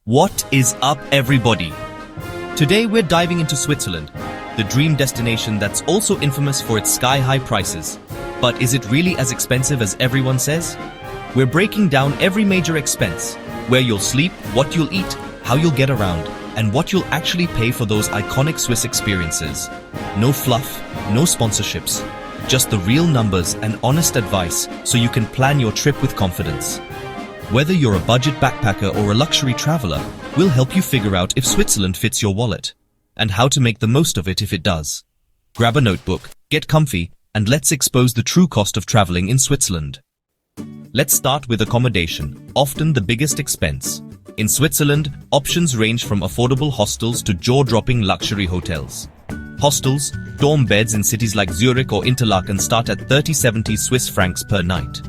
What is up, everybody? Today we're diving into Switzerland, the dream destination that's also infamous for its sky-high prices. But is it really as expensive as everyone says? We're breaking down every major expense, where you'll sleep, what you'll eat, how you'll get around, and what you'll actually pay for those iconic Swiss experiences. No fluff, no sponsorships, just the real numbers and honest advice so you can plan your trip with confidence. Whether you're a budget backpacker or a luxury traveler, we'll help you figure out if Switzerland fits your wallet and how to make the most of it if it does. Grab a notebook, get comfy, and let's expose the true cost of traveling in Switzerland. Let's start with accommodation, often the biggest expense. In Switzerland, options range from affordable hostels to jaw-dropping luxury hotels. Hostels, dorm beds in cities like Zurich or Interlaken start at 30-70 Swiss francs per night.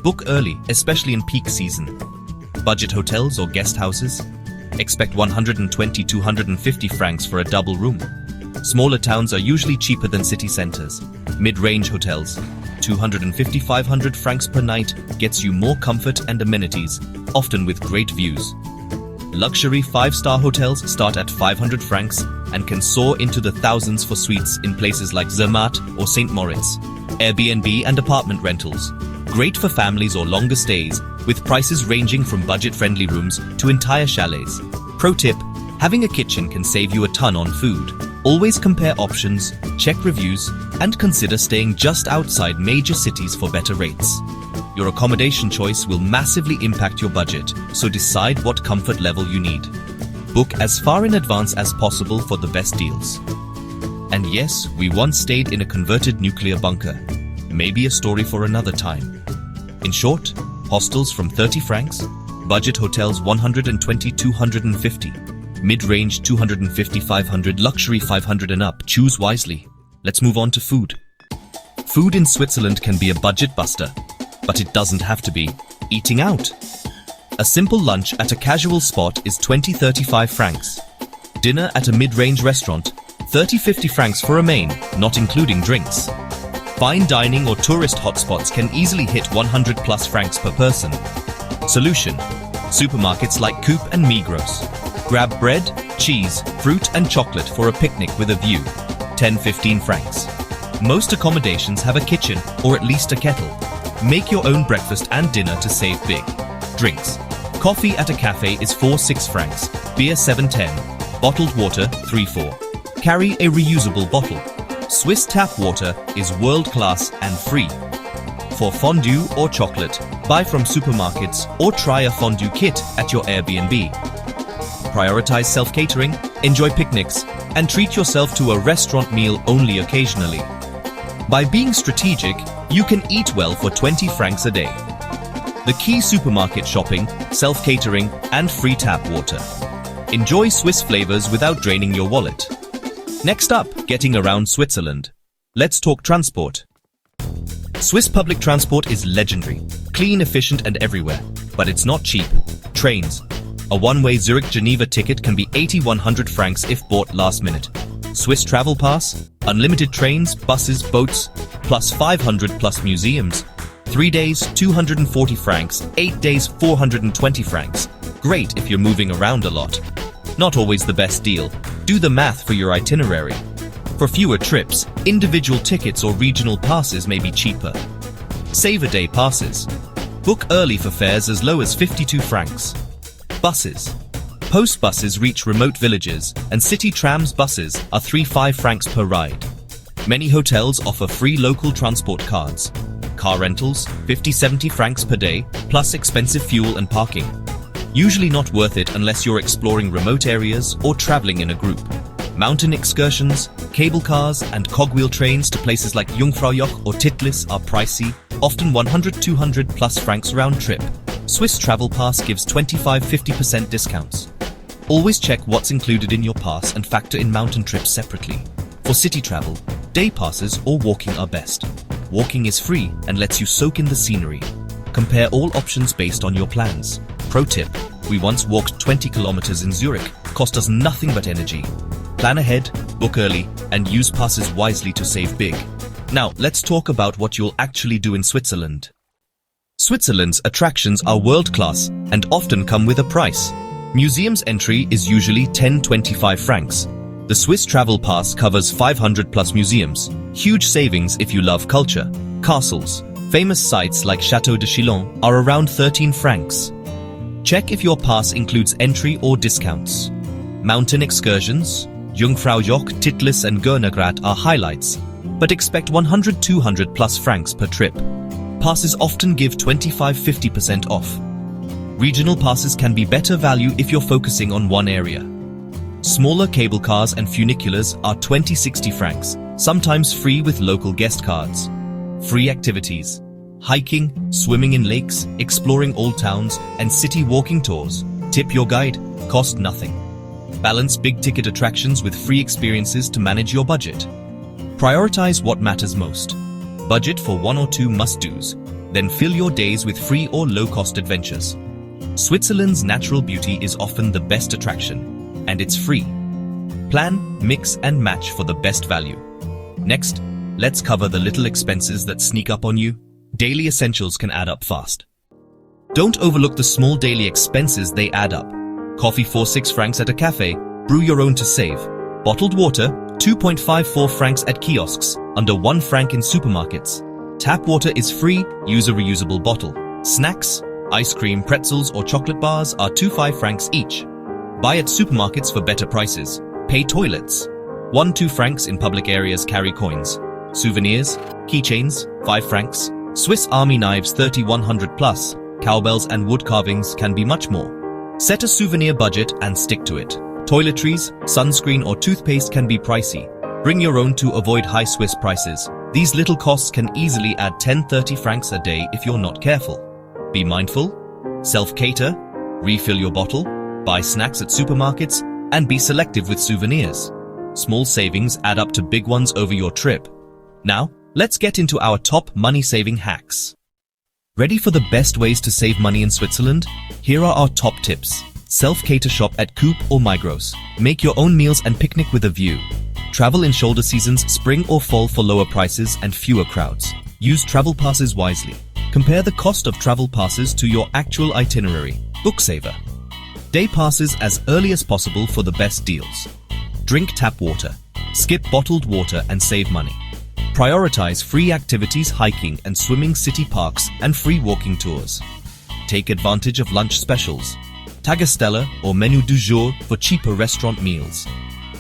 Book early, especially in peak season. Budget hotels or guest houses? Expect 120-250 francs for a double room. Smaller towns are usually cheaper than city centers. Mid-range hotels, 250-500 francs per night, gets you more comfort and amenities, often with great views. Luxury 5-star hotels start at 500 francs and can soar into the thousands for suites in places like Zermatt or St. Moritz. Airbnb and apartment rentals, great for families or longer stays, with prices ranging from budget-friendly rooms to entire chalets. Pro tip, having a kitchen can save you a ton on food. Always compare options, check reviews, and consider staying just outside major cities for better rates. Your accommodation choice will massively impact your budget, so decide what comfort level you need. Book as far in advance as possible for the best deals. And yes, we once stayed in a converted nuclear bunker. Maybe a story for another time. In short, hostels from 30 francs, budget hotels 120-250, mid-range 250-500, luxury 500 and up. Choose wisely. Let's move on to food. Food in Switzerland can be a budget buster, but it doesn't have to be. Eating out. A simple lunch at a casual spot is 20-35 francs. Dinner at a mid-range restaurant, 30-50 francs for a main, not including drinks. Fine dining or tourist hotspots can easily hit 100 plus francs per person. Solution: supermarkets like Coop and Migros. Grab bread, cheese, fruit and chocolate for a picnic with a view. 10-15 francs. Most accommodations have a kitchen or at least a kettle. Make your own breakfast and dinner to save big. Drinks: coffee at a cafe is 4-6 francs, beer 7-10, bottled water 3-4. Carry a reusable bottle. Swiss tap water is world-class and free. For fondue or chocolate, buy from supermarkets or try a fondue kit at your Airbnb. Prioritize self-catering, enjoy picnics, and treat yourself to a restaurant meal only occasionally. By being strategic, you can eat well for 20 francs a day. The key: supermarket shopping, self-catering, and free tap water. Enjoy Swiss flavors without draining your wallet. Next up, getting around Switzerland. Let's talk transport. Swiss public transport is legendary, clean, efficient, and everywhere, but it's not cheap. Trains. A one-way Zurich-Geneva ticket can be 80-100 francs if bought last minute. Swiss travel pass, unlimited trains, buses, boats, plus 500 plus museums. 3 days, 240 francs, 8 days, 420 francs. Great if you're moving around a lot. Not always the best deal. Do the math for your itinerary. For fewer trips, individual tickets or regional passes may be cheaper. Save-a-day passes. Book early for fares as low as 52 francs. Buses. Post buses reach remote villages, and city trams buses are 3-5 francs per ride. Many hotels offer free local transport cards. Car rentals, 50-70 francs per day, plus expensive fuel and parking. Usually not worth it unless you're exploring remote areas or traveling in a group. Mountain excursions, cable cars, and cogwheel trains to places like Jungfraujoch or Titlis are pricey, often 100-200 plus francs round trip. Swiss Travel Pass gives 25-50% discounts. Always check what's included in your pass and factor in mountain trips separately. For city travel, day passes or walking are best. Walking is free and lets you soak in the scenery. Compare all options based on your plans. Pro tip: we once walked 20 kilometers in Zurich, cost us nothing but energy. Plan ahead, book early, and use passes wisely to save big. Now, let's talk about what you'll actually do in Switzerland. Switzerland's attractions are world-class and often come with a price. Museums entry is usually 10-25 francs. The Swiss Travel Pass covers 500 plus museums. Huge savings if you love culture. Castles. Famous sites like Château de Chillon are around 13 francs. Check if your pass includes entry or discounts. Mountain excursions. Jungfraujoch, Titlis and Gernegrat are highlights, but expect 100-200 plus francs per trip. Passes often give 25-50% off. Regional passes can be better value if you're focusing on one area. Smaller cable cars and funiculars are 20-60 francs, sometimes free with local guest cards. Free activities. Hiking, swimming in lakes, exploring old towns, and city walking tours. Tip your guide, cost nothing. Balance big-ticket attractions with free experiences to manage your budget. Prioritize what matters most. Budget for 1 or 2 must-dos, then fill your days with free or low-cost adventures. Switzerland's natural beauty is often the best attraction, and it's free. Plan, mix, and match for the best value. Next, let's cover the little expenses that sneak up on you. Daily essentials can add up fast. Don't overlook the small daily expenses, they add up. Coffee for 6 francs at a cafe, brew your own to save. Bottled water, 2.54 francs at kiosks, under 1 franc in supermarkets. Tap water is free, use a reusable bottle. Snacks, ice cream, pretzels or chocolate bars are 2.5 francs each. Buy at supermarkets for better prices. Pay toilets. 1-2 francs in public areas carry coins. Souvenirs, keychains, 5 francs. Swiss Army knives 30-100 plus. Cowbells and wood carvings can be much more. Set a souvenir budget and stick to it. Toiletries, sunscreen or toothpaste can be pricey. Bring your own to avoid high Swiss prices. These little costs can easily add 10-30 francs a day if you're not careful. Be mindful. Self-cater. Refill your bottle. Buy snacks at supermarkets. And be selective with souvenirs. Small savings add up to big ones over your trip. Now, let's get into our top money-saving hacks. Ready for the best ways to save money in Switzerland? Here are our top tips. Self-cater shop at Coop or Migros. Make your own meals and picnic with a view. Travel in shoulder seasons, spring or fall for lower prices and fewer crowds. Use travel passes wisely. Compare the cost of travel passes to your actual itinerary. Booksaver. Day passes as early as possible for the best deals. Drink tap water. Skip bottled water and save money. Prioritize free activities, hiking and swimming, city parks and free walking tours. Take advantage of lunch specials. Tagessteller or menu du jour for cheaper restaurant meals.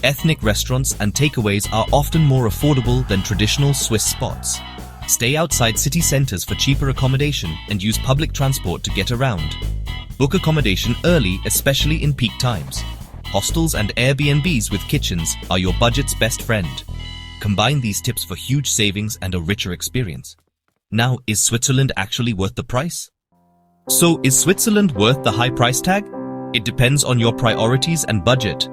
Ethnic restaurants and takeaways are often more affordable than traditional Swiss spots. Stay outside city centers for cheaper accommodation and use public transport to get around. Book accommodation early, especially in peak times. Hostels and Airbnbs with kitchens are your budget's best friend. Combine these tips for huge savings and a richer experience. Now, is Switzerland actually worth the price? So, is Switzerland worth the high price tag? It depends on your priorities and budget.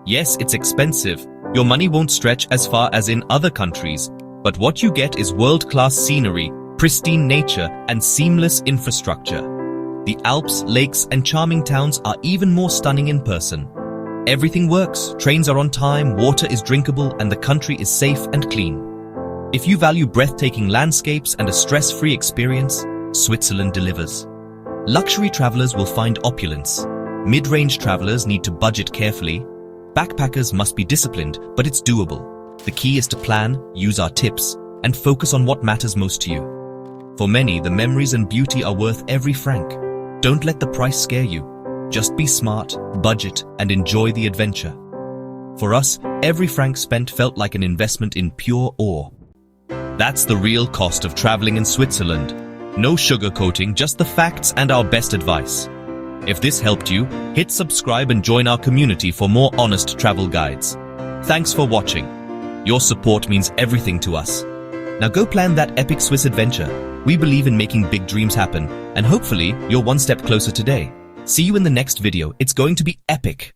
Yes, it's expensive. Your money won't stretch as far as in other countries, but what you get is world-class scenery, pristine nature, and seamless infrastructure. The Alps, lakes, and charming towns are even more stunning in person. Everything works, trains are on time, water is drinkable, and the country is safe and clean. If you value breathtaking landscapes and a stress-free experience, Switzerland delivers. Luxury travelers will find opulence. Mid-range travelers need to budget carefully. Backpackers must be disciplined, but it's doable. The key is to plan, use our tips, and focus on what matters most to you. For many, the memories and beauty are worth every franc. Don't let the price scare you. Just be smart, budget, and enjoy the adventure. For us, every franc spent felt like an investment in pure awe. That's the real cost of traveling in Switzerland. No sugarcoating, just the facts and our best advice. If this helped you, hit subscribe and join our community for more honest travel guides. Thanks for watching. Your support means everything to us. Now go plan that epic Swiss adventure. We believe in making big dreams happen, and hopefully you're one step closer today. See you in the next video. It's going to be epic.